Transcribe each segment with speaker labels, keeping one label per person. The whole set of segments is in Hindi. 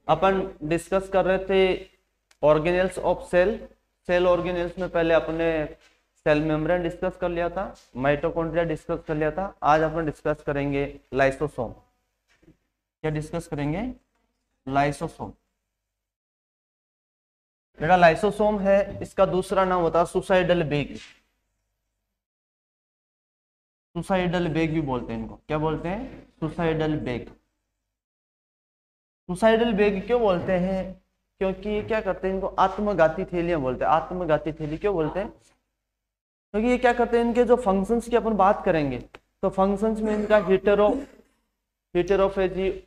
Speaker 1: अपन डिस्कस कर रहे थे organelles of cell. Cell organelles में पहले अपने सेल मेम्ब्रेन डिस्कस कर लिया था, माइटोकॉन्ड्रिया डिस्कस कर लिया था। आज अपन डिस्कस करेंगे लाइसोसोम। क्या डिस्कस करेंगे? लाइसोसोम। बेटा लाइसोसोम है, इसका दूसरा नाम होता है सुसाइडल बेग। सुसाइडल बेग भी बोलते हैं इनको। क्या बोलते हैं? Suicidal bag. सुसाइडल बेग क्यों बोलते हैं? क्योंकि ये क्या करते हैं, इनको आत्मघाती थैलियां बोलते हैं। आत्मघाती थैली क्यों बोलते हैं? क्योंकि ये क्या करते हैं, इनके जो फंक्शंस की अपन बात करेंगे तो फंक्शंस में इनका हिटेरोफेजी,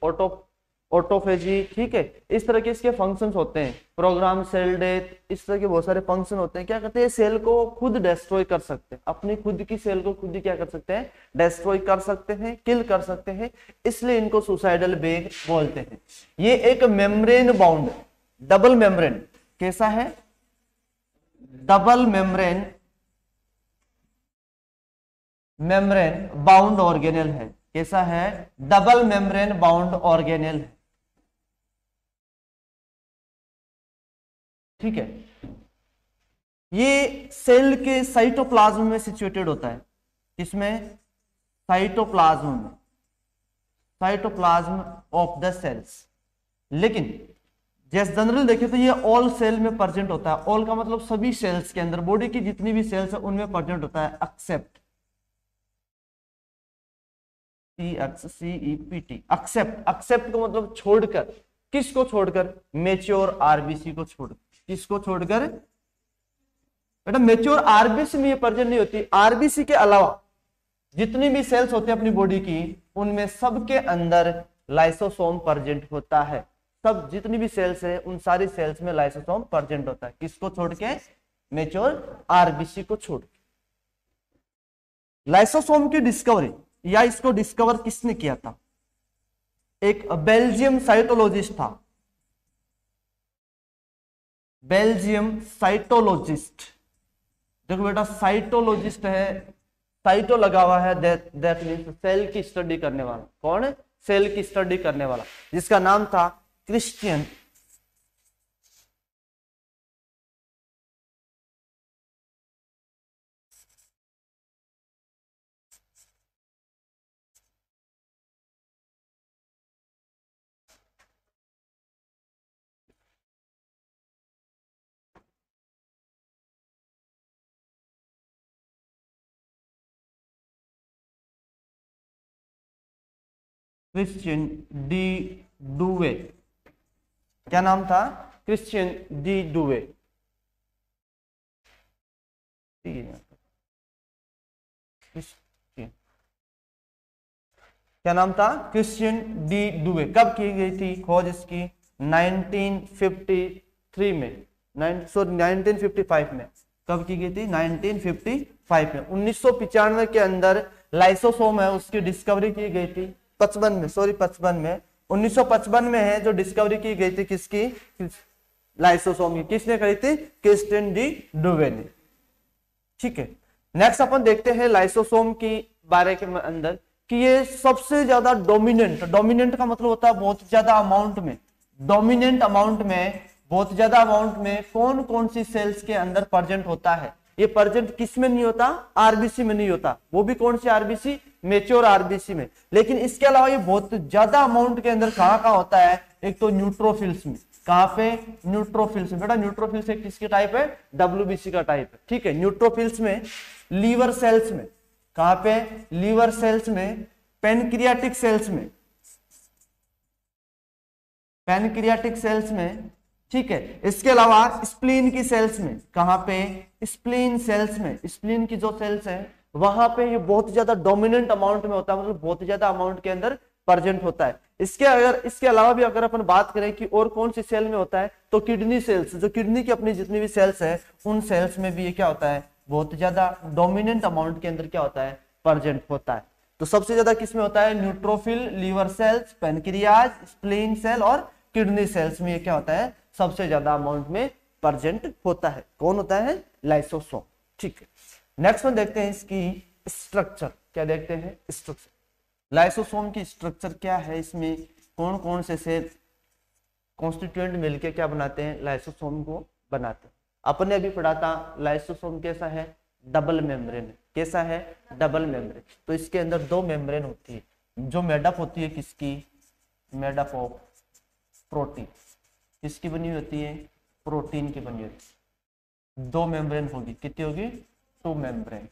Speaker 1: ऑटोफेजी, ठीक है, इस तरह के इसके फंक्शंस होते हैं। प्रोग्राम सेल डेथ, इस तरह के बहुत सारे फंक्शन होते हैं। क्या करते हैं, सेल को खुद डिस्ट्रॉय कर सकते हैं, अपनी खुद की सेल को खुद ही क्या कर सकते हैं, डिस्ट्रॉय कर सकते हैं, किल कर सकते हैं। इसलिए इनको सुसाइडल बेग बोलते हैं। ये एक मेम्ब्रेन बाउंड, डबल मेम्ब्रेन, कैसा है? डबल मेम्ब्रेन बाउंड ऑर्गेनेल है। कैसा है? डबल मेम्ब्रेन बाउंड ऑर्गेनेल है। ठीक है। ये सेल के साइटोप्लाज्म में सिचुएटेड होता है। किसमें? साइटोप्लाज्म में, साइटोप्लाज्म ऑफ द सेल्स। लेकिन जैसे जनरल देखें तो ये ऑल सेल में प्रेजेंट होता है। ऑल का मतलब सभी सेल्स के अंदर, बॉडी की जितनी भी सेल्स है उनमें प्रेजेंट होता है, एक्सेप्ट CEPT, एक्सेप्ट। एक्सेप्ट को मतलब छोड़कर। किसको छोड़कर? मेच्योर आरबीसी को छोड़कर। किसको छोड़कर? बेटा मेच्योर आरबीसी में ये प्रेजेंट नहीं होती। आरबीसी के अलावा जितनी भी सेल्स होती है अपनी बॉडी की, उनमें सबके अंदर लाइसोसोम प्रेजेंट होता है। सब जितनी भी सेल्स है उन सारी सेल्स में लाइसोसोम प्रेजेंट होता है। किसको छोड़ के? मेच्योर आरबीसी को छोड़ के। लाइसोसोम की डिस्कवरी या इसको डिस्कवर किसने किया था? एक बेल्जियम साइटोलॉजिस्ट था। बेल्जियम साइटोलॉजिस्ट। देखो बेटा साइटोलॉजिस्ट है, साइटो लगा हुआ है, दैट मींस सेल की स्टडी करने वाला। कौन? सेल की स्टडी करने वाला, जिसका नाम था क्रिश्चियन क्रिश्चियन डी डुवे। क्या नाम था? Christian de Duve. क्या नाम था? Christian de Duve. कब की गई थी खोज इसकी? 1953 में, 1955 में। कब की गई थी? 1955 में। 1995 के अंदर लाइसोसोम है उसकी डिस्कवरी की गई थी। 55 में, सॉरी 55 में, 1955 में है जो डिस्कवरी की गई थी। किसकी? लाइसोसोम की। किसने करी थी? क्रिश्चियन डी डुवे ने। ठीक है। नेक्स्ट अपन देखते हैं लाइसोसोम की बारे के अंदर कि ये सबसे ज्यादा डोमिनेंट, डोमिनेंट का मतलब होता है बहुत ज्यादा अमाउंट में, डोमिनेंट अमाउंट में, बहुत ज्यादा अमाउंट में कौन कौन सी सेल्स के अंदर प्रेजेंट होता है। ये प्रेजेंट किस में नहीं होता? आरबीसी में नहीं होता। वो भी कौन सी आरबीसी? मेच्योर आरबीसी में। लेकिन इसके अलावा ये बहुत ज्यादा अमाउंट के अंदर कहां होता है? एक तो न्यूट्रोफिल्स में। कहां पे? न्यूट्रोफिल्स में। बेटा न्यूट्रोफिल्स एक किसकी टाइप है? डब्ल्यूबीसी का टाइप है। ठीक है। न्यूट्रोफिल्स में, लीवर सेल्स में। कहां पे? लीवर सेल्स में, पेनक्रियाटिक सेल्स में, पेनक्रियाटिक सेल्स में। ठीक है। इसके अलावा स्प्लीन की सेल्स में। कहां पे? स्प्लीन सेल्स में। स्प्लीन की जो सेल्स है वहां पे ये बहुत ज्यादा डोमिनेंट अमाउंट में होता है, मतलब बहुत ज्यादा अमाउंट के अंदर प्रेजेंट होता है। इसके अलावा भी अगर अपन बात करें कि और कौन सी सेल में होता है, तो किडनी सेल्स, जो किडनी की अपनी जितनी भी सेल्स है उन सेल्स में भी ये क्या होता है? बहुत ज्यादा डोमिनेंट अमाउंट के अंदर क्या होता है? प्रेजेंट होता है। तो सबसे ज्यादा किसमें होता है? Neutrophil, liver cells, pancreas, spleen cell और किडनी सेल्स में ये क्या होता है? सबसे ज्यादा अमाउंट में प्रेजेंट होता है। कौन होता है? लाइसोसोम। ठीक है। नेक्स्ट में देखते हैं इसकी स्ट्रक्चर। क्या देखते हैं? स्ट्रक्चर। लाइसोसोम की स्ट्रक्चर क्या है, इसमें कौन कौन से सेल, कॉन्स्टिट्यूएंट मिलके क्या बनाते हैं, लाइसोसोम को बनाते हैं। अपन ने अभी पढ़ा था लाइसोसोम कैसा है, डबल मेम्ब्रेन। कैसा है, डबल मेम्ब्रेन। तो इसके अंदर दो मेम्ब्रेन होती है, जो मेडअप होती है किसकी, मेडअप ऑफ प्रोटीन। किसकी बनी होती है, प्रोटीन की बनी होती है। दो मेम्ब्रेन होगी, कितनी होगी, 2 मेम्ब्रेन।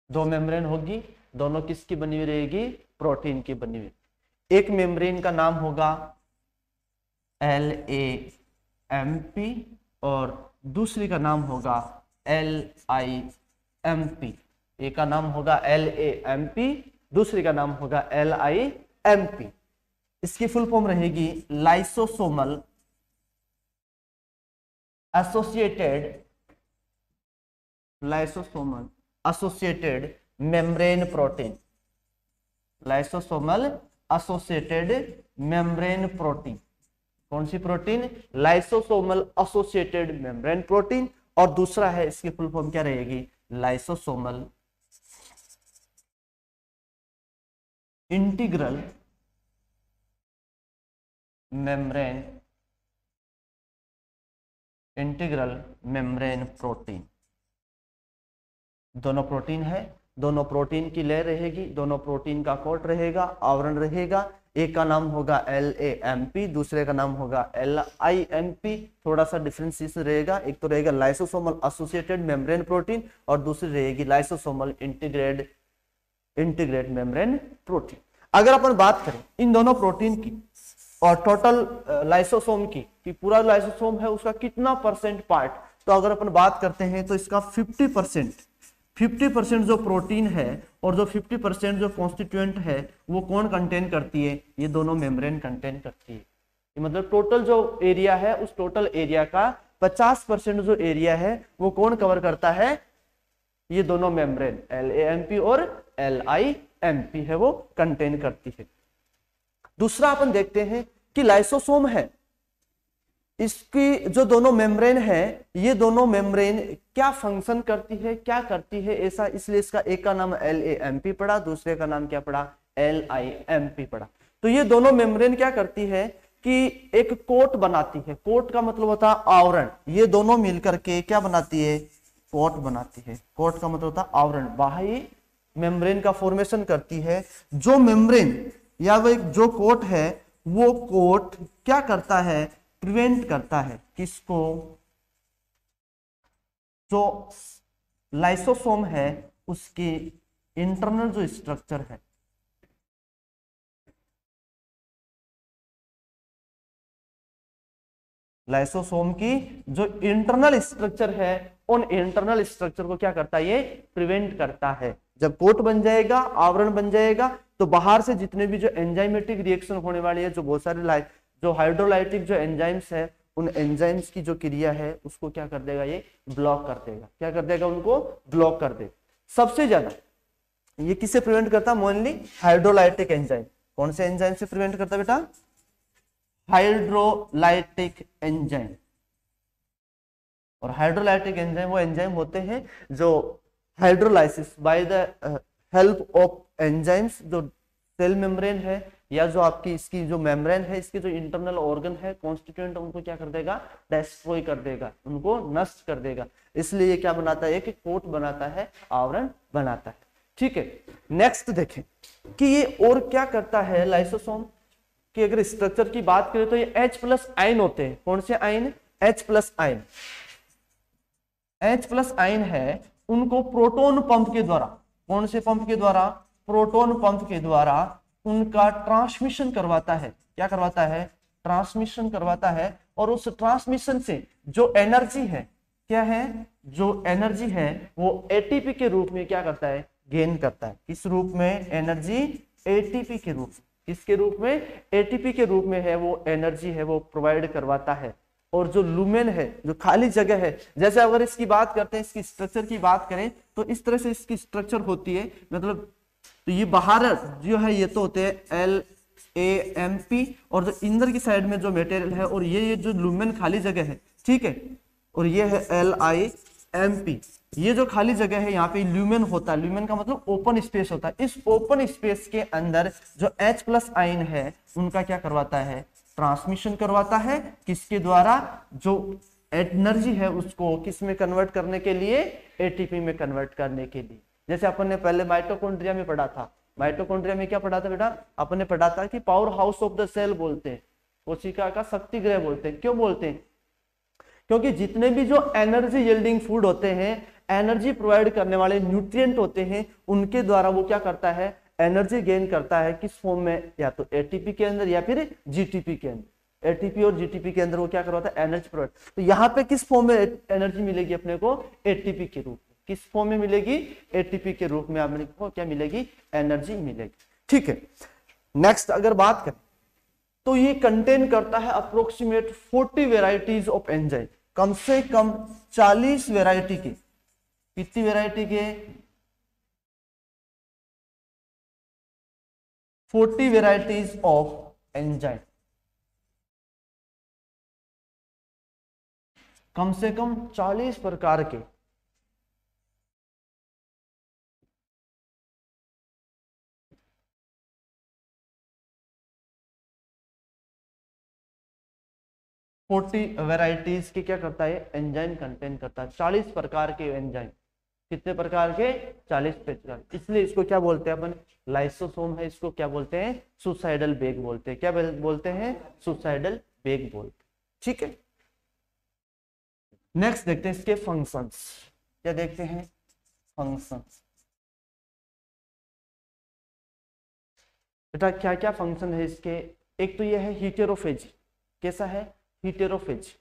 Speaker 1: 2 मेम्ब्रेन होगी, दोनों किसकी बनी हुई रहेगी, प्रोटीन की बनी हुई। एक मेम्ब्रेन का नाम होगा LAMP और दूसरी का नाम होगा LIMP। एक का नाम होगा LAMP, दूसरी का नाम होगा LIMP। इसकी फुल फॉर्म रहेगी lysosomal associated membrane protein. Lysosomal associated membrane protein. कौन सी protein, lysosomal associated membrane protein. और दूसरा है, इसकी फुल फॉर्म क्या रहेगी, लाइसोसोमल इंटीग्रल मेम्ब्रेन प्रोटीन। दोनों प्रोटीन है, दोनों प्रोटीन की लेयर रहेगी, दोनों प्रोटीन का कोट रहेगा, आवरण रहेगा। एक का नाम होगा LAMP, दूसरे का नाम होगा LIMP। थोड़ा सा डिफरेंशिएशन रहेगा, एक तो रहेगा लाइसोसोमल एसोसिएटेड मेम्ब्रेन प्रोटीन और दूसरी रहेगी लाइसोसोमल इंटीग्रेट मेम्ब्रेन प्रोटीन। अगर अपन बात करें इन दोनों प्रोटीन की और टोटल लाइसोसोम की, कि पूरा लाइसोसोम है उसका कितना परसेंट पार्ट, तो अगर अपन बात करते हैं तो इसका 50% जो प्रोटीन है और जो 50% जो कॉन्स्टिट्यूएंट है वो कौन कंटेन करती है, ये दोनों मेम्ब्रेन कंटेन करती है। मतलब टोटल जो एरिया है उस टोटल एरिया का 50% जो एरिया है वो कौन कवर करता है, ये दोनों मेम्ब्रेन LAMP और LIMP है वो कंटेन करती है। दूसरा अपन देखते हैं कि लाइसोसोम है, इसकी जो दोनों मेम्ब्रेन है, ये दोनों मेम्ब्रेन क्या फंक्शन करती है, क्या करती है ऐसा, इसलिए इसका एक का नाम LAMP पड़ा, दूसरे का नाम क्या पड़ा, LIMP पड़ा। तो ये दोनों मेम्ब्रेन क्या करती है कि एक कोट बनाती है। कोट का मतलब होता है आवरण। ये दोनों मिलकर के क्या बनाती है, कोट बनाती है। कोट का मतलब होता है आवरण, बाहरी मेम्ब्रेन का फॉर्मेशन करती है। जो मेम्ब्रेन या वो जो कोट है, वो कोट क्या करता है, प्रिवेंट करता है किसको, जो लाइसोसोम है उसकी इंटरनल जो स्ट्रक्चर है, लाइसोसोम की जो इंटरनल स्ट्रक्चर है, उन इंटरनल स्ट्रक्चर को क्या करता है, ये प्रिवेंट करता है। जब कोट बन जाएगा, आवरण बन जाएगा, तो बाहर से जितने भी जो एंजाइमेटिक रिएक्शन होने वाली है, जो बहुत सारे जो हाइड्रोलाइटिक जो एंजाइम्स है, उन एंजाइम्स की जो क्रिया है उसको क्या कर देगा, ये ब्लॉक कर देगा। क्या कर देगा, उनको ब्लॉक कर देगा। सबसे ज्यादा ये किससे प्रिवेंट करता है, मोनली हाइड्रोलाइटिक एंजाइम। कौन से एंजाइम से प्रिवेंट करता है बेटा, हाइड्रोलाइटिक एंजाइम। और हाइड्रोलाइटिक एंजाइम वो एंजाइम होते हैं जो hydrolysis by the help of enzymes, जो सेल मेम्ब्रेन है या जो आपकी इसकी जो मेम्ब्रेन है, इसके जो इंटरनल ऑर्गन है, कॉन्स्टिट्यूएंट, उनको क्या कर देगा, डिस्ट्रॉय कर देगा, उनको नष्ट कर देगा। इसलिए ये क्या बनाता है, कि कोट बनाता है, आवरण बनाता है। ठीक है, नेक्स्ट देखें कि ये और क्या करता है लाइसोसोम की। अगर स्ट्रक्चर की बात करें तो ये H+ आयन होते हैं। कौन से ion, H+ ion. H+ ion है, उनको प्रोटोन पंप के द्वारा, कौन से पंप के द्वारा, प्रोटोन पंप के द्वारा उनका ट्रांसमिशन करवाता है। क्या करवाता है, ट्रांसमिशन करवाता है। और उस ट्रांसमिशन से जो एनर्जी है, क्या है, जो एनर्जी है वो एटीपी के रूप में क्या करता है, गेन करता है। किस रूप में, एनर्जी एटीपी के रूप में। किसके रूप में, एटीपी के रूप में है वो एनर्जी है वो प्रोवाइड करवाता है। और जो लुमेन है, जो खाली जगह है, जैसे अगर इसकी बात करते हैं, इसकी स्ट्रक्चर की बात करें तो इस तरह से इसकी स्ट्रक्चर होती है। मतलब तो ये बाहर जो है ये तो होते हैं LAMP, और जो इंदर की साइड में जो मटेरियल है, और ये जो लुमेन खाली जगह है, ठीक है, और ये है LIMP। ये जो खाली जगह है यहाँ पे ल्यूमेन होता है। ल्यूमेन का मतलब ओपन स्पेस होता है। इस ओपन स्पेस के अंदर जो H+ आयन है उनका क्या करवाता है, ट्रांसमिशन करवाता है किसके द्वारा, जो एनर्जी है उसको किस में कन्वर्ट करने के लिए, एटीपी में कन्वर्ट करने के लिए। जैसे अपन ने पहले माइटोकॉन्ड्रिया में पढ़ा था, माइटोकॉन्ड्रिया में क्या पढ़ा था बेटा, अपन ने पढ़ा था कि powerhouse of the cell बोलते हैं, कोशिका का शक्ति गृह बोलते हैं। क्यों बोलते हैं, क्योंकि जितने भी जो एनर्जी यील्डिंग फूड होते हैं, एनर्जी प्रोवाइड करने वाले न्यूट्रिएंट होते हैं, उनके द्वारा वो क्या करता है, एनर्जी गेन करता है किस फॉर्म में, या तो एटीपी के अंदर या फिर जीटीपी के अंदर। एटीपी और जीटीपी के अंदर वो क्या करवाता है, एनर्जी प्रोवाइड। तो यहाँ पे किस फॉर्म में एनर्जी मिलेगी अपने को, एटीपी के रूप में। किस फॉर्म में मिलेगी, एटीपी के रूप में अपने को क्या मिलेगी, एनर्जी मिलेगी। ठीक है, नेक्स्ट अगर बात करें तो ये कंटेन करता है अप्रोक्सीमेट 40 वेराइटीज ऑफ एंजाइम, कम से कम 40 वेराइटी की, कितनी वेराइटी के, 40 वेराइटीज ऑफ एंजाइम, कम से कम 40 प्रकार के। वेराइटीज की क्या करता है, एंजाइम कंटेन करता है, 40 प्रकार के एंजाइम। कितने प्रकार के, 40 प्रकार। इसलिए इसको क्या बोलते हैं अपन, लाइसोसोम है, इसको क्या बोलते हैं, सुसाइडल बेग बोलते हैं। क्या बोलते हैं, सुसाइडल बेग बोलते हैं। ठीक है, नेक्स्ट देखते हैं इसके फंक्शंस। क्या देखते हैं, फंक्शंस। बेटा क्या क्या फंक्शन है इसके, एक तो ये है हीटेरोफेजी। कैसा है, हीटेरोफेजी।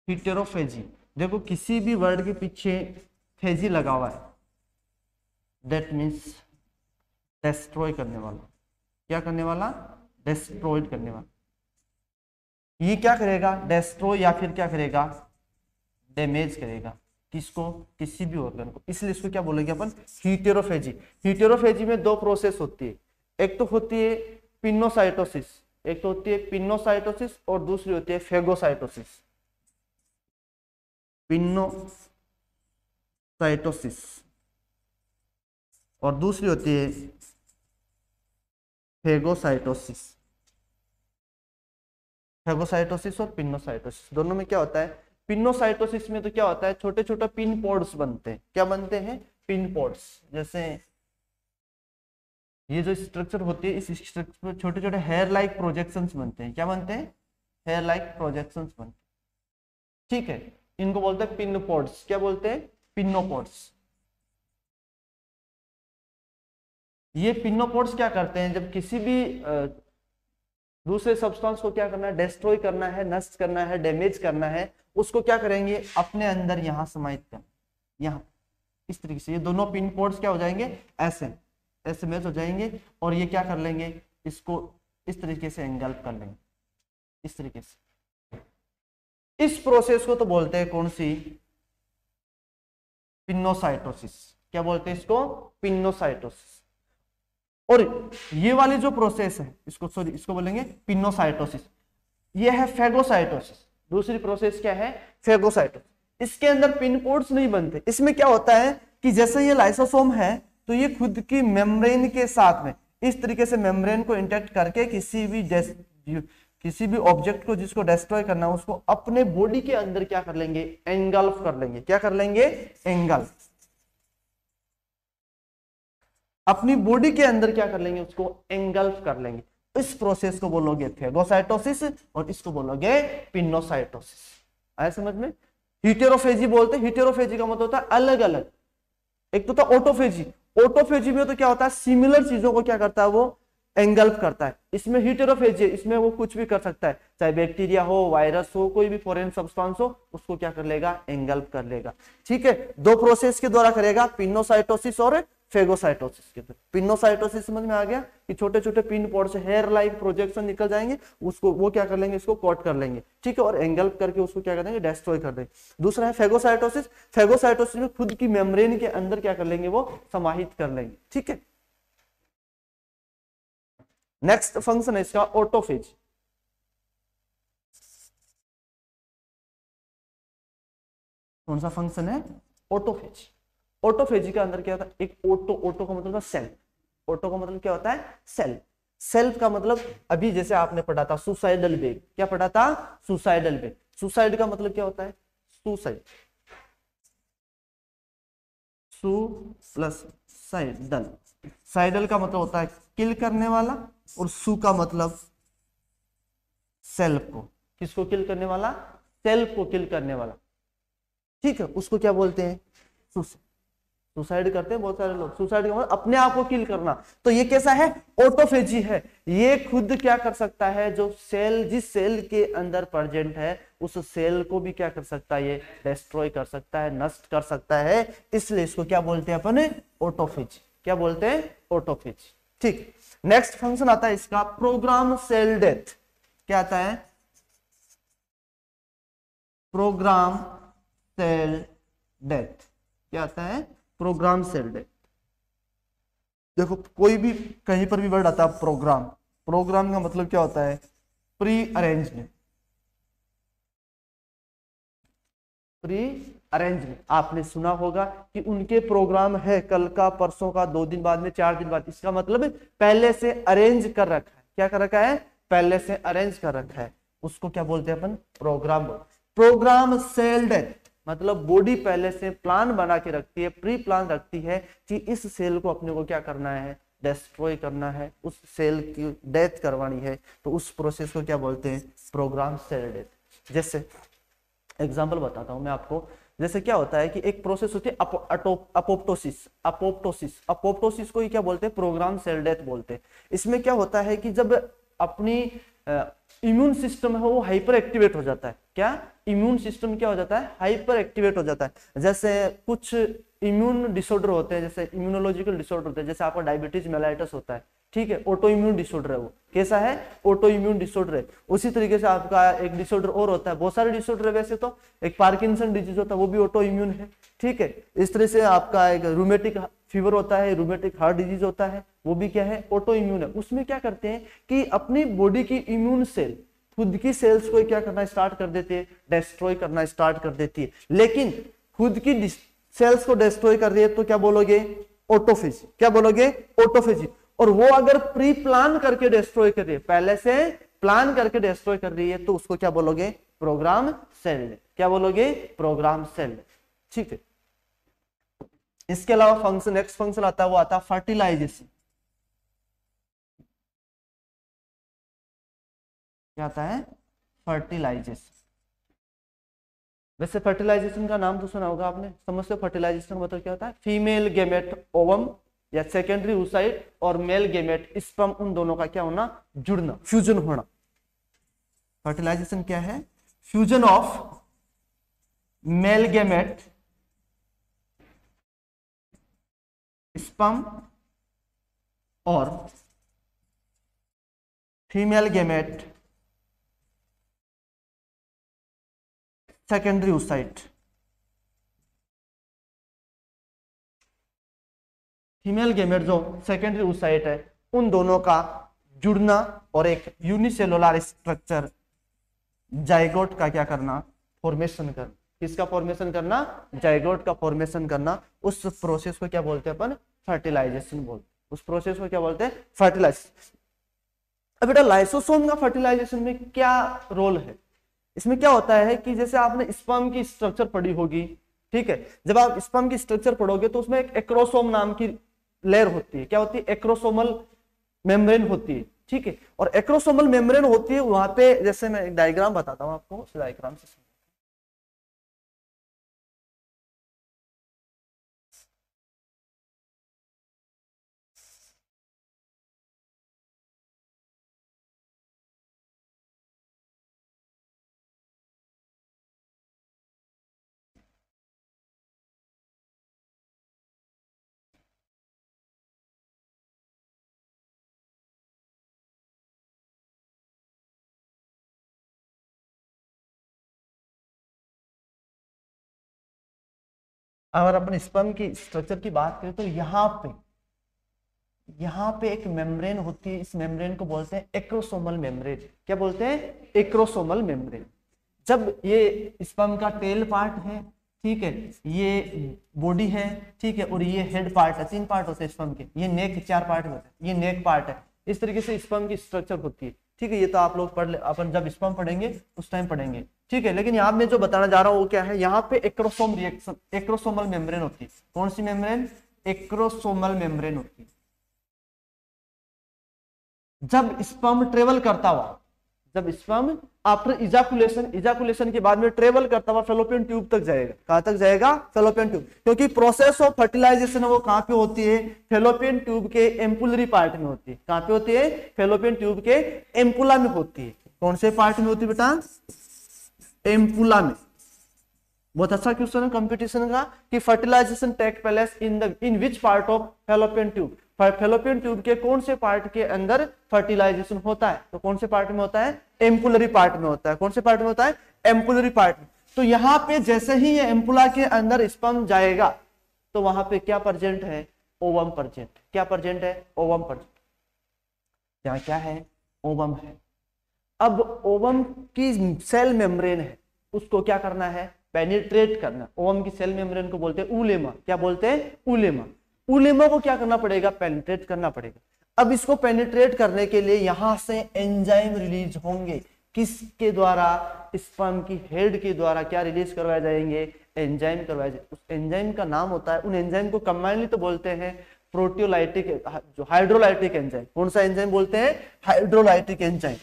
Speaker 1: हीटेरोफेजी, देखो किसी भी वर्ड के पीछे फेजी लगा हुआ है, दैट मीन्स डिस्ट्रॉय करने वाला। क्या करने वाला, डिस्ट्रॉयड करने वाला। ये क्या करेगा, डिस्ट्रॉय या फिर क्या करेगा, डैमेज करेगा। किसको, किसी भी ऑर्गन को। इसलिए इसको क्या बोलेंगे अपन, हीटेरोफेजी। हीटेरोफेजी में दो प्रोसेस होती है, एक तो होती है पिनोसाइटोसिस, एक तो होती है पिनोसाइटोसिस और दूसरी होती है फेगोसाइटोसिस। पिनोसाइटोसिस और दूसरी होती है फेगोसाइटोसिस। फेगोसाइटोसिस और पिनोसाइटोसिस दोनों में क्या होता है, पिनोसाइटोसिस में तो क्या होता है, छोटे छोटे पिन पॉड्स बनते हैं। क्या बनते हैं, पिन पॉड्स। जैसे ये जो स्ट्रक्चर होती है, इस स्ट्रक्चर में छोटे छोटे हेयर लाइक प्रोजेक्शंस बनते हैं। क्या बनते हैं, हेयर लाइक प्रोजेक्शंस बनते हैं। ठीक है, इनको बोलते हैं पिनोपोड्स। क्या बोलते हैं, पिनोपोड्स। ये पिनोपोड्स क्या करते हैं, जब किसी भी दूसरे सब्सटेंस को क्या करना है, डिस्ट्रॉय करना है, नष्ट करना है, डैमेज करना है, उसको क्या करेंगे, अपने अंदर यहां समाहित कर, यहां इस तरीके से। ये दोनों पिनपोड्स क्या हो जाएंगे, ऐसे ऐसे मैच हो जाएंगे, और ये क्या कर लेंगे, इसको इस तरीके से एंगल्फ कर लेंगे, इस तरीके से। इस प्रोसेस को तो बोलते हैं कौन सी, पिनोसाइटोसिस। क्या बोलते हैं इसको, पिनोसाइटोसिस। और ये वाली जो प्रोसेस है, इसको सॉरी इसको बोलेंगे पिनोसाइटोसिस। ये है फेगोसाइटोसिस। दूसरी प्रोसेस क्या है, फेगोसाइटोसिस। इसके अंदर पिनपोड्स नहीं बनते। इसमें क्या होता है कि जैसे ये लाइसोसोम है, तो ये खुद की मेम्ब्रेन के साथ में इस तरीके से मेम्ब्रेन को इंटैक्ट करके किसी भी ऑब्जेक्ट को जिसको डिस्ट्रॉय करना है, उसको अपने बॉडी के अंदर क्या कर लेंगे, एंगल्फ कर लेंगे। क्या कर लेंगे, एंगल्फ। अपनी बॉडी के अंदर क्या कर लेंगे, उसको एंगल्फ कर लेंगे। इस प्रोसेस को बोलोगे फेगोसाइटोसिस और इसको बोलोगे पिनोसाइटोसिस। आया समझ में। हीटेरोफेजी बोलते हैं। हीटेरोफेजी का मतलब होता है अलग अलग। एक तो था ऑटोफेजी। ऑटोफेजी में तो क्या होता है, सिमिलर चीजों को क्या करता है, वो एंगल्फ करता है। इसमें हीटेरोफेजी, इसमें वो कुछ भी कर सकता है, चाहे बैक्टीरिया हो, वायरस हो, कोई भी फॉरेन सब्सटेंस हो, उसको क्या कर लेगा, एंगल्फ कर लेगा। ठीक है, दो प्रोसेस के द्वारा करेगा, पिनोसाइटोसिस और फेगोसाइटोसिस के द्वारा। पिनोसाइटोसिस समझ में आ गया कि छोटे छोटे पिन पॉड से हेयर लाइक प्रोजेक्शन निकल जाएंगे, उसको वो क्या कर लेंगे, इसको कोट कर लेंगे। ठीक है, और एंगल्फ करके उसको क्या करेंगे, डिस्ट्रॉय कर देंगे। दूसरा है फेगोसाइटोसिस। फेगोसाइटोसिस में खुद की मेम्ब्रेन के अंदर क्या कर लेंगे, वो समाहित कर लेंगे। ठीक है, नेक्स्ट फंक्शन है इसका ऑटोफेज। कौन सा फंक्शन है? ऑटोफेज। ऑटोफेजी के अंदर क्या होता है? एक ऑटो का मतलब सेल, ऑटो का मतलब क्या होता है? सेल। सेल्फ का मतलब अभी जैसे आपने पढ़ा था सुसाइडल बेग, क्या पढ़ा था? Suicidal bag. सुसाइड का मतलब क्या होता है? सुसाइड, सु प्लस साइडल। साइडल का मतलब होता है किल करने वाला, और सु का मतलब सेल्फ को। किसको किल करने वाला? सेल्फ को किल करने वाला, ठीक है, उसको क्या बोलते हैं? सुसाइड। सुसाइड करते हैं बहुत सारे लोग, सुसाइड का मतलब अपने आप को किल करना। तो ये कैसा है? ऑटोफेजी है। ये खुद क्या कर सकता है? जो सेल, जिस सेल के अंदर प्रेजेंट है उस सेल को भी क्या कर सकता है? ये डिस्ट्रॉय कर सकता है, नष्ट कर सकता है। इसलिए इसको क्या बोलते हैं अपन? ऑटोफेज। क्या बोलते हैं? ऑटोफेज। ठीक। नेक्स्ट फंक्शन आता है इसका प्रोग्राम सेल डेथ। क्या आता है? Program cell death. क्या आता है? Program cell death. देखो कोई भी कहीं पर भी वर्ड आता है प्रोग्राम, प्रोग्राम का मतलब क्या होता है? Pre arrangement. प्री अरेंजमेंट आपने सुना होगा कि उनके प्रोग्राम है कल का, परसों का, 2 दिन बाद में, 4 दिन बाद। इसका मतलब पहले से अरेंज कर रखा है। क्या कर रखा है? पहले से अरेंज कर रखा है। उसको क्या बोलते हैं अपन? प्रोग्राम। प्रोग्राम सेल डेथ मतलब बॉडी पहले से प्लान बना के रखती है, प्री प्लान रखती है कि इस सेल को अपने को क्या करना है? डिस्ट्रॉय करना है, उस सेल की डेथ करवानी है। तो उस प्रोसेस को क्या बोलते हैं? Program cell death. जैसे एग्जाम्पल बताता हूं मैं आपको। जैसे क्या होता है कि एक प्रोसेस होती है अपोप्टोसिस। अपोप्टोसिस, अपोप्टोसिस को ही क्या बोलते हैं? प्रोग्राम सेल डेथ बोलते हैं। इसमें क्या होता है कि जब अपनी इम्यून सिस्टम है वो हाइपर एक्टिवेट हो जाता है। क्या? इम्यून सिस्टम क्या हो जाता है? हाइपर एक्टिवेट हो जाता है। जैसे कुछ इम्यून डिसऑर्डर होते हैं, जैसे इम्यूनोलॉजिकल डिसऑर्डर होते हैं, जैसे आपका डायबिटीज मेलाइटस होता है, ठीक है, ऑटो इम्यून डिसऑर्डर है वो। कैसा है? ऑटो इम्यून डिसऑर्डर है। उसी तरीके से आपका एक डिसऑर्डर और होता है, बहुत सारे डिसऑर्डर है वैसे तो, एक पार्किंसन डिजीज होता है वो भी ऑटो इम्यून है, ठीक है। इस तरह से आपका एक रूमेटिक फीवर होता है, रूमेटिक हार्ट डिजीज होता है, वो भी क्या है? ऑटो इम्यून है। उसमें क्या करते हैं कि अपनी बॉडी की इम्यून सेल खुद की सेल्स को क्या करना स्टार्ट कर देती है? डिस्ट्रॉय करना स्टार्ट कर देती है। लेकिन खुद की सेल्स को डिस्ट्रॉय कर रही है तो क्या बोलोगे? ऑटोफेजी। क्या बोलोगे? ऑटोफेजी। और वो अगर प्री प्लान करके डिस्ट्रॉय कर रही है, पहले से प्लान करके डिस्ट्रॉय कर रही है, तो उसको क्या बोलोगे? Program cell. क्या बोलोगे? प्रोग्राम सेल, ठीक है। इसके अलावा फंक्शन, नेक्स्ट फंक्शन आता है वो आता है फर्टिलाइजेशन। क्या आता है? फर्टिलाइजेशन। वैसे फर्टिलाइजेशन का नाम तो सुना होगा आपने, समझते हो फर्टिलाइजेशन मतलब क्या होता है? फीमेल गेमेट ओवम या सेकेंडरी oocyte और मेल गेमेट स्पर्म, उन दोनों का क्या होना? जुड़ना, फ्यूजन होना। फर्टिलाइजेशन क्या है? Fusion of male gamete sperm और female gamete secondary oocyte। Female gamete जो सेकेंडरी oocyte है उन दोनों का जुड़ना और एक यूनिसेलुलर स्ट्रक्चर जाइगोट का क्या करना? फॉर्मेशन करना। किसका फॉर्मेशन करना? जाइगोट का फॉर्मेशन करना। उस प्रोसेस को क्या बोलते हैं अपन? फर्टिलाइजेशन बोलते हैं। उस प्रोसेस को क्या बोलते हैं? फर्टिलाइजेशन। अब बेटा लाइसोसोम का फर्टिलाइजेशन में क्या रोल है? इसमें क्या होता है कि जैसे आपने स्पर्म की स्ट्रक्चर पढ़ी होगी, ठीक है, जब आप स्पर्म की स्ट्रक्चर पढ़ोगे तो उसमें एक एक्रोसोम नाम की लेयर होती है। क्या होती है? एक्रोसोमल मेम्ब्रेन होती है, ठीक है। और एक्रोसोमल मेम्ब्रेन होती है वहां पे, जैसे मैं एक डायग्राम बताता हूं आपको, उस डायग्राम से अगर अपन स्पर्म की स्ट्रक्चर की बात करें तो यहाँ पे यहाँ पे एक मेम्ब्रेन होती है, इस मेम्ब्रेन को बोलते हैं एक्रोसोमल मेम्ब्रेन। क्या बोलते हैं? Acrosomal membrane. जब ये स्पर्म का टेल पार्ट है, ठीक है, ये बॉडी है, ठीक है, और ये हेड पार्ट है, 3 पार्ट होते हैं स्पर्म के, ये नेक 4 पार्ट होते हैं, ये नेक पार्ट है। इस तरीके से स्पर्म की स्ट्रक्चर होती है, ठीक है। ये तो आप लोग पढ़ ले, अपन जब स्पर्म पढ़ेंगे उस टाइम पढ़ेंगे, ठीक है। लेकिन यहाँ मैं जो बताना जा रहा हूँ वो क्या है, यहाँ पे एक्रोसोम रिएक्शन, एक्रोसोमल मेम्ब्रेन होती है। कौन सी मेम्ब्रेन? एक्रोसोमल मेम्ब्रेन होती है। जब स्पर्म ट्रेवल करता हुआ, जब स्पर्म आफ्टर इजाकुलेशन, इजाकुलेशन के बाद में ट्रेवल करता हुआ फेलोपियन ट्यूब तक जाएगा। कहां तक जाएगा? Fallopian tube. क्योंकि प्रोसेस ऑफ फर्टिलाइजेशन वो कहां पे होती है? फेलोपियन ट्यूब के एम्पुलरी पार्ट में होती है। कहां पे होती है? फेलोपियन ट्यूब के एम्पुला में होती है। कौन से पार्ट में होती है बेटा? एम्पुला में। बहुत अच्छा क्वेश्चन है कंपटीशन का कि fertilisation take place in which part of fallopian tube. Fallopian tube के कौन से पार्ट के अंदर फर्टिलाइजेशन होता है? तो कौन से पार्ट में होता है? एम्पुलरी पार्ट में होता है। कौन से पार्ट में होता है? एम्पुलरी पार्ट में। तो यहाँ पे जैसे ही ये एम्पुला के अंदर स्पर्म जाएगा तो वहां पे क्या प्रेजेंट है? Ovum present. क्या प्रेजेंट है? Ovum present. यहाँ क्या है? ओवम है। अब ओवम की सेल मेम्ब्रेन है, उसको क्या करना है? पेनिट्रेट करना। ओवम की सेल मेम्ब्रेन को बोलते हैं उलेमा। क्या बोलते हैं? उलेमा। उलेमा को क्या करना पड़ेगा? पेनिट्रेट करना पड़ेगा। अब इसको पेनिट्रेट करने के लिए यहां से एंजाइम रिलीज होंगे। किसके द्वारा? स्पर्म की हेड के द्वारा क्या रिलीज करवाए जाएंगे? एंजाइम करवाए जाएंगे। उस एंजाइम का नाम होता है, उन एंजाइम को कंबाइनली तो बोलते हैं प्रोटियोलाइटिक, जो हाइड्रोलाइटिक एंजाइम। कौन सा एंजाइम बोलते हैं? Hydrolytic enzyme.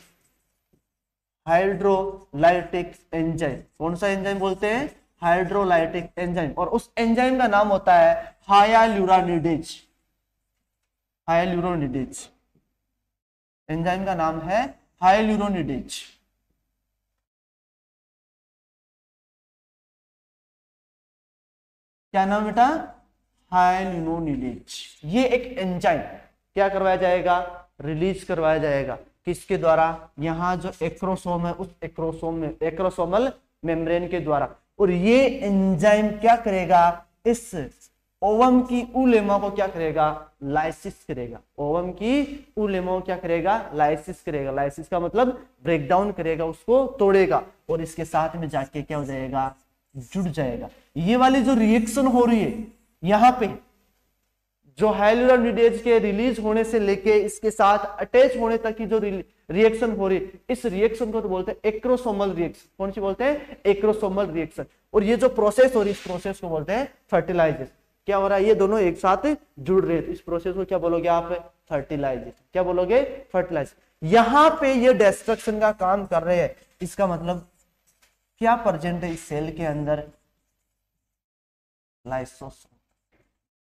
Speaker 1: Hydrolytic enzyme. कौन सा एंजाइम बोलते हैं? Hydrolytic enzyme. और उस एंजाइम का नाम होता है हायालुरोनिडेज। हायालुरोनिडेज एंजाइम का नाम है हायालुरोनिडेज। क्या नाम बेटा? हायालुरोनिडेज। ये एक एंजाइम क्या करवाया जाएगा? रिलीज करवाया जाएगा। किसके द्वारा? यहाँ जो एक्रोसोम है उस एक्रोसोम में, एक्रोसोमल मेम्ब्रेन के द्वारा। और ये एंजाइम क्या करेगा? इस ओवम की उलेमा को क्या करेगा? लाइसिस करेगा। ओवम की उलेमा को क्या करेगा? लाइसिस करेगा। लाइसिस का मतलब ब्रेक डाउन करेगा, उसको तोड़ेगा, और इसके साथ में जाके क्या हो जाएगा? जुड़ जाएगा। ये वाली जो रिएक्शन हो रही है यहाँ पे, जो हाइड्रोलाइटिक के रिलीज होने से लेके इसके साथ अटैच होने तक की जो रिएक्शन हो रही है, इस रिएक्शन को तो बोलते हैं एक्रोसोमल रिएक्शन। कौन सी बोलते हैं? Acrosomal reaction. और ये जो प्रोसेस हो रही है इस प्रोसेस को बोलते हैं फर्टिलाइजेशन। क्या हो रहा है? ये दोनों एक साथ जुड़ रहे हैं, तो इस प्रोसेस को क्या बोलोगे आप? फर्टिलाइजेशन। क्या बोलोगे? फर्टिलाइजेशन। यहाँ पे ये डिस्ट्रक्शन का काम कर रहे हैं, इसका मतलब क्या प्रेजेंट है इस सेल के अंदर? लाइसोसोम।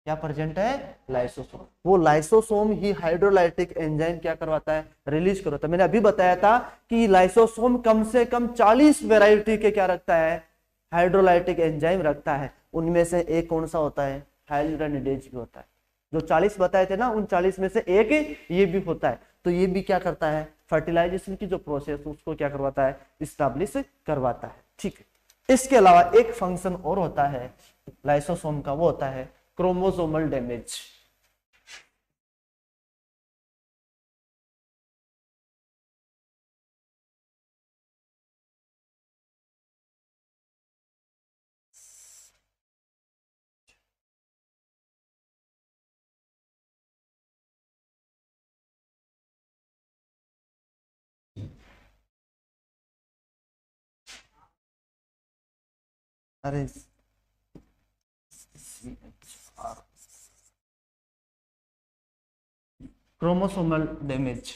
Speaker 1: क्या प्रेजेंट है? लाइसोसोम। वो लाइसोसोम ही हाइड्रोलाइटिक एंजाइम क्या करवाता है? रिलीज करवाता है। मैंने अभी बताया था कि लाइसोसोम कम से कम 40 वेराइटी के क्या रखता है? हाइड्रोलाइटिक एंजाइम रखता है। उनमें से एक कौन सा होता है? हाइड्रोलाइटिक भी होता है। जो 40 बताए थे ना, उन 40 में से एक ये भी होता है। तो ये भी क्या करता है? फर्टिलाइजेशन की जो प्रोसेस उसको क्या करवाता है? इस्टेब्लिश करवाता है। ठीक है। इसके अलावा एक फंक्शन और होता है लाइसोसोम का, वो होता है क्रोमोसोमल डैमेज। अरे क्रोमोसोमल डैमेज,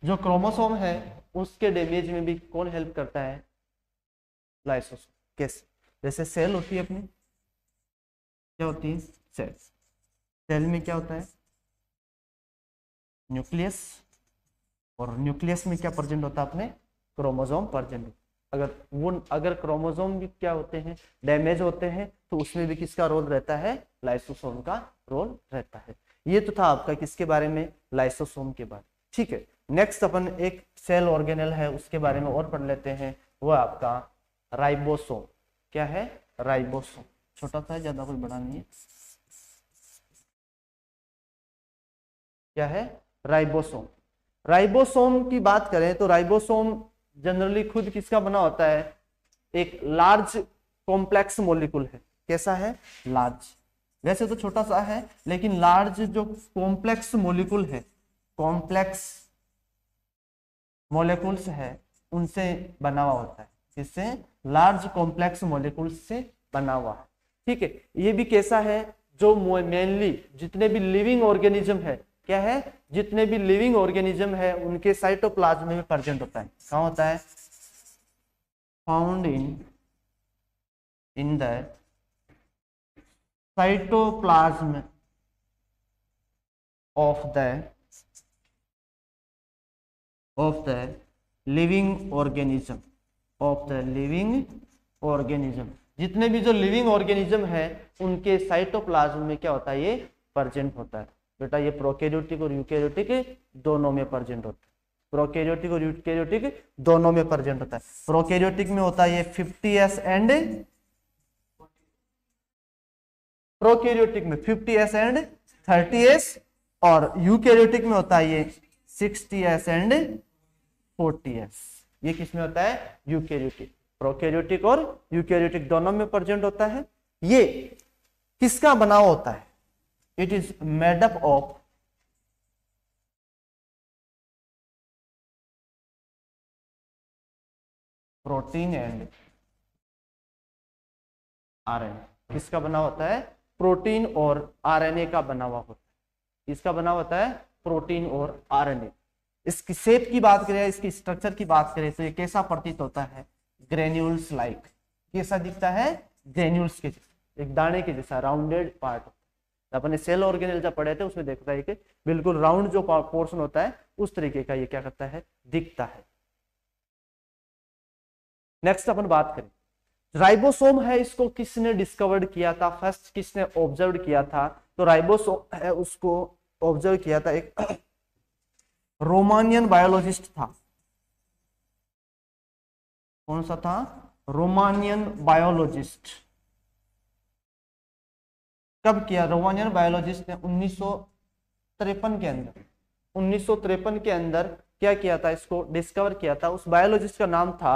Speaker 1: जो क्रोमोसोम है उसके डैमेज में भी कौन हेल्प करता है? लाइसोसोम। कैसे? जैसे सेल होती है अपनी, क्या होती है? सेल। सेल में क्या होता है? न्यूक्लियस। और न्यूक्लियस में क्या प्रेजेंट होता है? अपने क्रोमोसोम प्रेजेंट। अगर क्रोमोसोम भी क्या होते हैं? डैमेज होते हैं, तो उसमें भी किसका रोल रहता है? लाइसोसोम का रोल रहता है। ये तो था आपका किसके बारे में? लाइसोसोम के बारे में। ठीक है। नेक्स्ट अपन एक सेल ऑर्गेनेल है उसके बारे में और पढ़ लेते हैं, वो आपका राइबोसोम। क्या है? राइबोसोम। छोटा सा है, ज्यादा कोई बड़ा नहीं है। क्या है? राइबोसोम। राइबोसोम की बात करें तो राइबोसोम जनरली खुद किसका बना होता है? एक लार्ज कॉम्प्लेक्स मॉलिक्यूल है। कैसा है? लार्ज। वैसे तो छोटा सा है, लेकिन लार्ज जो कॉम्प्लेक्स मॉलिक्यूल है, कॉम्प्लेक्स मॉलिक्यूल्स है, उनसे बना हुआ होता है। इससे लार्ज कॉम्प्लेक्स मॉलिक्यूल्स से बना हुआ है। ठीक है, ये भी कैसा है? जो मेनली जितने भी लिविंग ऑर्गेनिज्म है, क्या है? जितने भी लिविंग ऑर्गेनिज्म है उनके साइटोप्लाज्म में प्रेजेंट होता है। कहाँ होता है? Found in the cytoplasm of the living organism, of the living organism. जितने भी जो लिविंग ऑर्गेनिज्म है उनके साइटोप्लाज्म में क्या होता है? ये प्रेजेंट होता है। बेटा ये प्रोकैरियोटिक और यूकैरियोटिक दोनों में प्रेजेंट होता है। प्रोकैरियोटिक और यूकैरियोटिक दोनों में प्रेजेंट होता है। प्रोकैरियोटिक में होता है ये 50s एंड प्रोकैरियोटिक में 50s एंड 30s, और यूकैरियोटिक में होता है ये 60s एंड 40s। ये किसमें होता है? यूकैरियोटिक। प्रोकैरियोटिक और यूकैरियोटिक दोनों में प्रेजेंट होता है। ये किसका बना होता है? It is made up of protein and RNA. किसका बना होता है? प्रोटीन और आरएनए का बना हुआ होता है। इसका बना होता है प्रोटीन और आरएनए। इसकी शेप की बात करें, इसकी स्ट्रक्चर की बात करें तो ये कैसा प्रतीत होता है? Granules like. कैसा दिखता है? ग्रेन्यूल्स के जैसा, एक दाने के जैसा राउंडेड पार्ट। अपने सेल ऑर्गेनेल जब पढ़े थे उसमें देखता है कि बिल्कुल राउंड जो पोर्शन होता है उस तरीके का ये क्या करता है? दिखता है। नेक्स्ट अपन बात करें राइबोसोम है, इसको किसने डिस्कवर्ड किया था? फर्स्ट किसने ऑब्जर्व किया था? तो राइबोसोम है, उसको ऑब्जर्व किया था एक रोमानियन बायोलॉजिस्ट था। कौन सा था? Romanian biologist. कब किया? रोमानियन बायोलॉजिस्ट ने 1953 के अंदर, 1953 के अंदर क्या किया था? इसको डिस्कवर किया था। उस बायोलॉजिस्ट का नाम था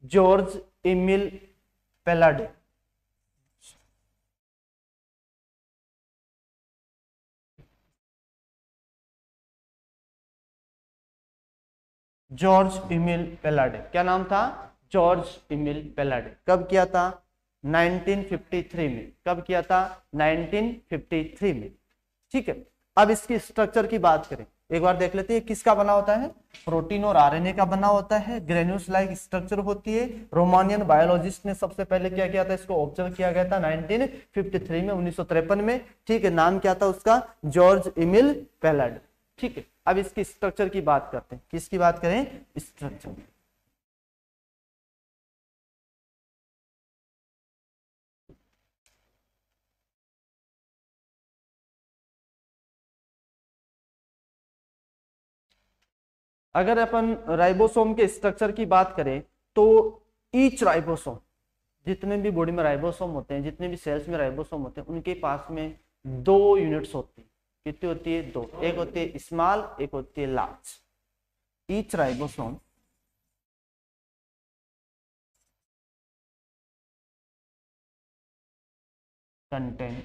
Speaker 1: George Emil Palade. George Emil Palade. क्या नाम था? George Emil Palade. कब किया था? 1953 में। कब किया था? 1953 में। ठीक है, अब इसकी स्ट्रक्चर की बात करें, एक बार देख लेते हैं। किसका बना होता है? प्रोटीन और आरएनए का बना होता है। ग्रेन्यूल्स लाइक स्ट्रक्चर होती है। रोमानियन बायोलॉजिस्ट ने सबसे पहले क्या किया था? इसको ऑब्जर्व किया गया था 1953 में, 1953 में। ठीक है, नाम क्या था उसका? George Emil Palade. ठीक है, अब इसकी स्ट्रक्चर की बात करते हैं। किसकी बात करें? स्ट्रक्चर। अगर अपन राइबोसोम के स्ट्रक्चर की बात करें तो ईच राइबोसोम, जितने भी बॉडी में राइबोसोम होते हैं, जितने भी सेल्स में राइबोसोम होते हैं, उनके पास में दो यूनिट्स होती है। कितनी होती है? दो। एक होती है स्मॉल, एक होती है large. Each ribosome contain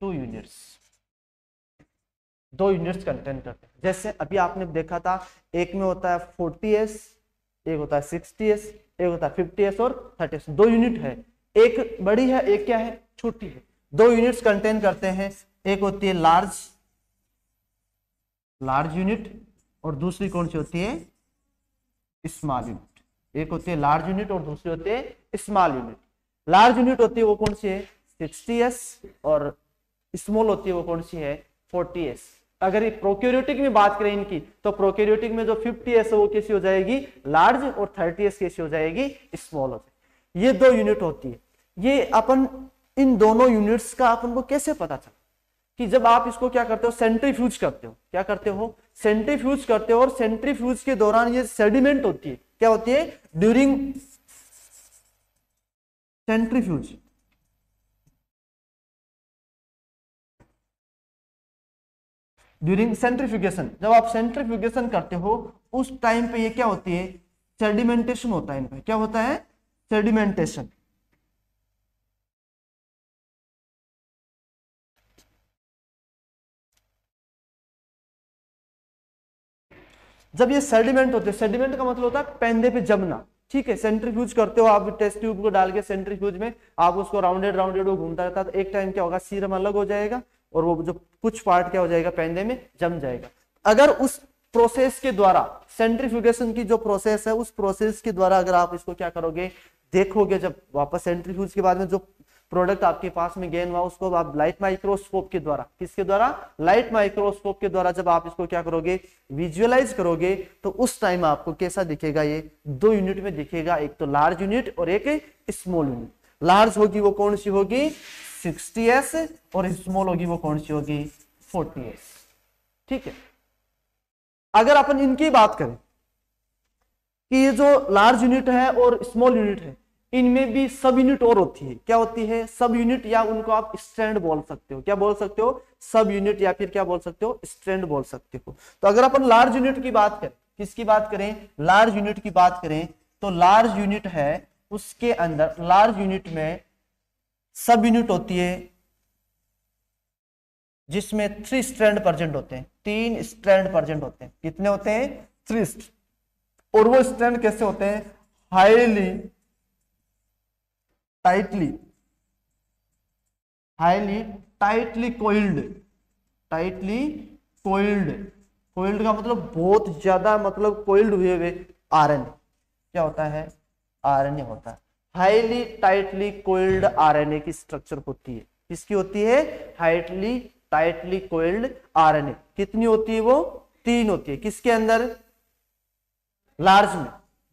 Speaker 1: two units. दो यूनिट्स कंटेन करते हैं। जैसे अभी आपने देखा था, एक में होता है 40s, एक होता है 60s, एक होता है 50s और 30s। दो यूनिट है, एक बड़ी है, एक क्या है? छोटी है। दो यूनिट्स कंटेन करते हैं। एक होती है लार्ज यूनिट, और दूसरी कौन सी होती है? Small unit. एक होती है लार्ज यूनिट और दूसरी होती है स्मॉल यूनिट। लार्ज यूनिट होती है वो कौन सी है? 60s, और स्मॉल होती है वो कौन सी है? 40s। अगर ये प्रोकैरियोटिक में बात करें इनकी, तो प्रोकैरियोटिक में जो 50s है वो कैसी हो जाएगी? लार्ज, और 30s कैसी हो जाएगी? स्मॉल हो जाएगी। ये दो यूनिट होती है। ये अपन इन दोनों यूनिट्स का अपन को कैसे पता चला? कि जब आप इसको क्या करते हो? सेंट्रीफ्यूज करते हो। क्या करते हो? सेंट्रीफ्यूज करते हो। और सेंट्रीफ्यूज के दौरान ये सेडिमेंट होती है। क्या होती है? ड्यूरिंग सेंट्रीफ्यूज ड्यूरिंग सेंट्रीफ्यूगेशन, जब आप सेंट्रीफ्यूगेशन करते हो उस टाइम पे ये क्या होती है, सेडिमेंटेशन होता है इनका। क्या होता है? सेडिमेंटेशन। जब ये सेडिमेंट होते हैं, सेडिमेंट का मतलब होता है पेंदे पे जमना, ठीक है। सेंट्रीफ्यूज करते हो आप, टेस्ट ट्यूब को डाल के सेंट्रीफ्यूज में आप उसको राउंडेड राउंडेड वो घूमता रहता है, तो एक टाइम क्या होगा, सीरम अलग हो जाएगा और वो जो कुछ पार्ट क्या हो जाएगा, पेंदे में जम जाएगा। अगर उस प्रोसेस के द्वारा, सेंट्रीफ्यूगेशन की जो प्रोसेस है उस प्रोसेस के द्वारा अगर आप इसको क्या करोगे, देखोगे, जब वापस सेंट्रीफ्यूज के बाद में जो प्रोडक्ट आपके पास में गेन हुआ उसको आप लाइट माइक्रोस्कोप के द्वारा, किसके द्वारा, लाइट माइक्रोस्कोप के द्वारा जब आप इसको क्या करोगे, विजुअलाइज करोगे, तो उस टाइम आपको कैसा दिखेगा, ये दो यूनिट में दिखेगा, एक तो लार्ज यूनिट और एक स्मॉल यूनिट। लार्ज होगी वो कौन सी होगी, 60s, और स्मॉल होगी वो कौन सी होगी, 40s, ठीक है। अगर अपन इनकी बात करें कि ये जो लार्ज यूनिट है और स्मॉल यूनिट है, इनमें भी सब यूनिट और होती है। क्या होती है, सब यूनिट, या उनको आप स्ट्रैंड बोल सकते हो। क्या बोल सकते हो, सब यूनिट, या फिर क्या बोल सकते हो, स्ट्रैंड बोल सकते हो। तो अगर अपन लार्ज यूनिट की बात करें, किसकी बात करें, लार्ज यूनिट की बात करें, तो लार्ज यूनिट है, उसके अंदर लार्ज यूनिट में सब यूनिट होती है जिसमें 3 स्ट्रैंड प्रेजेंट होते हैं, 3 स्ट्रैंड प्रेजेंट होते हैं। कितने होते हैं, 3। और वो स्ट्रैंड कैसे होते हैं, हाईली टाइटली कोइल्ड, कोइल्ड का मतलब बहुत ज्यादा, मतलब कोइल्ड हुए आरएनए। क्या होता है, आरएनए होता है। हाईली टाइटली कोइल्ड आरएनए की स्ट्रक्चर होती है। किसकी होती है, हाईली टाइटली कोइल्ड आरएनए। कितनी होती है वो, 3 होती है। किसके अंदर, लार्ज में।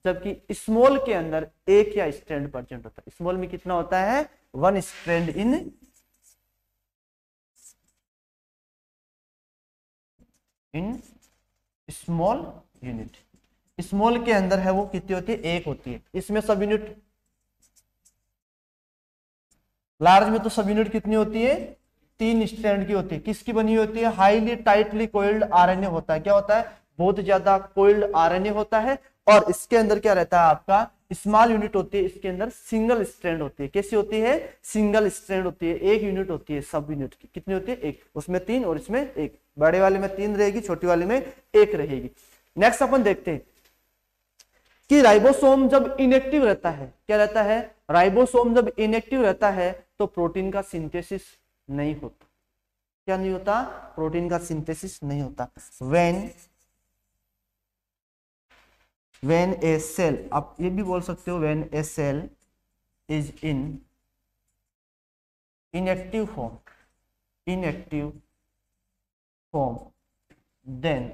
Speaker 1: जबकि स्मॉल के अंदर एक या स्ट्रैंड प्रेजेंट होता है। स्मॉल में कितना होता है, 1 strand in small unit. Small के अंदर है वो कितनी होती है, 1 होती है। इसमें सब यूनिट, लार्ज में तो सब यूनिट कितनी होती है, 3 स्ट्रैंड की होती है। किसकी बनी होती है, हाईली टाइटली कोइल्ड आरएनए होता है। क्या होता है, बहुत ज्यादा कोइल्ड आरएनए होता है। और इसके अंदर क्या रहता है, आपका स्मॉल यूनिट होती है, इसके अंदर सिंगल स्ट्रैंड होती है। कैसी होती है, सिंगल स्ट्रैंड होती है। एक यूनिट होती है सब यूनिट की। कितनी होती है, 1। उसमें 3 और इसमें 1। बड़े वाले में 3 रहेगी, छोटी वाले में 1 रहेगी। नेक्स्ट अपन देखते हैं कि राइबोसोम जब इनएक्टिव रहता है, क्या रहता है, राइबोसोम जब इनएक्टिव रहता है तो प्रोटीन का सिंथेसिस नहीं होता। क्या नहीं होता, प्रोटीन का सिंथेसिस नहीं होता। when a cell, आप ये भी बोल सकते हो, when a cell is in inactive form, then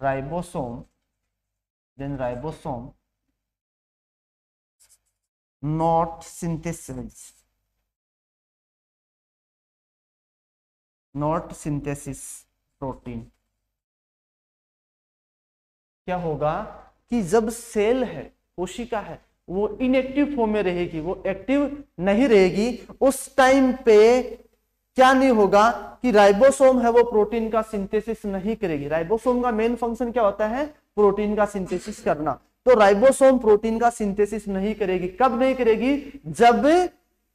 Speaker 1: ribosome not synthesis protein। क्या होगा कि जब सेल है, कोशिका है, वो इनएक्टिव फॉर्म में रहेगी, वो एक्टिव नहीं रहेगी, उस टाइम पे क्या नहीं होगा कि राइबोसोम है वो प्रोटीन का सिंथेसिस नहीं करेगी। राइबोसोम का मेन फंक्शन क्या होता है, प्रोटीन का सिंथेसिस करना। तो राइबोसोम प्रोटीन का सिंथेसिस नहीं करेगी। कब नहीं करेगी, जब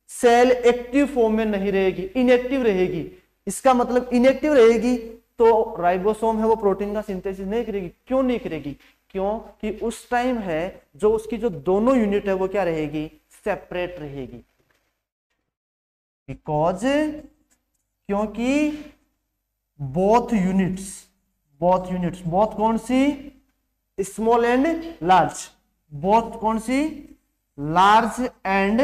Speaker 1: सेल एक्टिव फॉर्म में नहीं रहेगी, इनएक्टिव रहेगी। इसका मतलब इनएक्टिव रहेगी तो राइबोसोम है वो प्रोटीन का सिंथेसिस नहीं करेगी। क्यों नहीं करेगी, क्योंकि उस टाइम है जो उसकी जो दोनों यूनिट है वो क्या रहेगी, सेपरेट रहेगी। बिकॉज, क्योंकि बोथ यूनिट्स बोथ कौन सी, स्मॉल एंड लार्ज, बोथ कौन सी, लार्ज एंड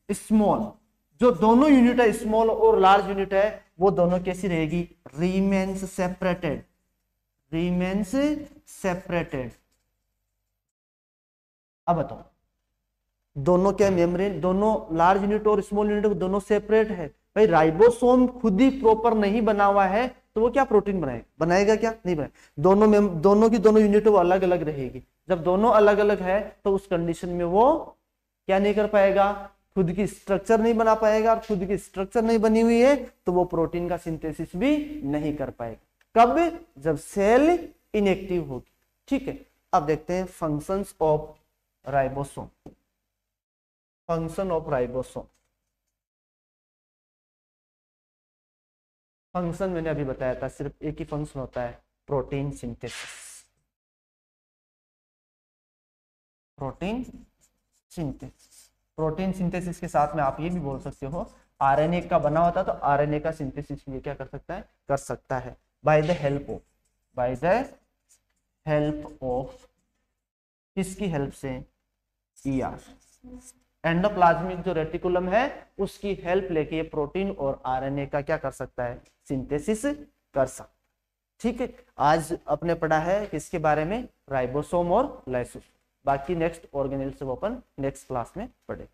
Speaker 1: स्मॉल, जो दोनों यूनिट है, स्मॉल और लार्ज यूनिट है, वो दोनों कैसी रहेगी, रीमेन्स सेपरेटेड। अब बताओ, दोनों क्या मेम्ब्रेन, दोनों लार्ज यूनिट और स्मॉल यूनिट दोनों सेपरेट है। भाई राइबोसोम खुद ही प्रॉपर नहीं बना हुआ है तो वो क्या प्रोटीन बनाएगा क्या, नहीं बनाएगा। दोनों की दोनों यूनिट वो अलग अलग रहेगी। जब दोनों अलग अलग है तो उस कंडीशन में वो क्या नहीं कर पाएगा, खुद की स्ट्रक्चर नहीं बना पाएगा। और खुद की स्ट्रक्चर नहीं बनी हुई है तो वो प्रोटीन का सिंथेसिस भी नहीं कर पाएगा। कब? जब सेल इनएक्टिव होगी। ठीक है, अब देखते हैं functions of ribosome. Function of ribosome, function मैंने अभी बताया था, सिर्फ एक ही फंक्शन होता है, protein synthesis. Protein synthesis, protein synthesis के साथ में आप ये भी बोल सकते हो आरएनए का बना होता है, तो आरएनए का सिंथेसिस भी क्या कर सकता है? कर सकता है, by the help of, by the help of, किसकी हेल्प से? ईआर, एंडोप्लाज्मिक जो रेटिकुलम है उसकी हेल्प लेके ये प्रोटीन और आरएनए का क्या कर सकता है? सिंथेसिस कर सकता है। ठीक है, आज अपने पढ़ा है किसके बारे में? राइबोसोम और लाइसोसोम। बाकी नेक्स्ट ऑर्गेनेल से अपन नेक्स्ट क्लास में पढ़ेंगे।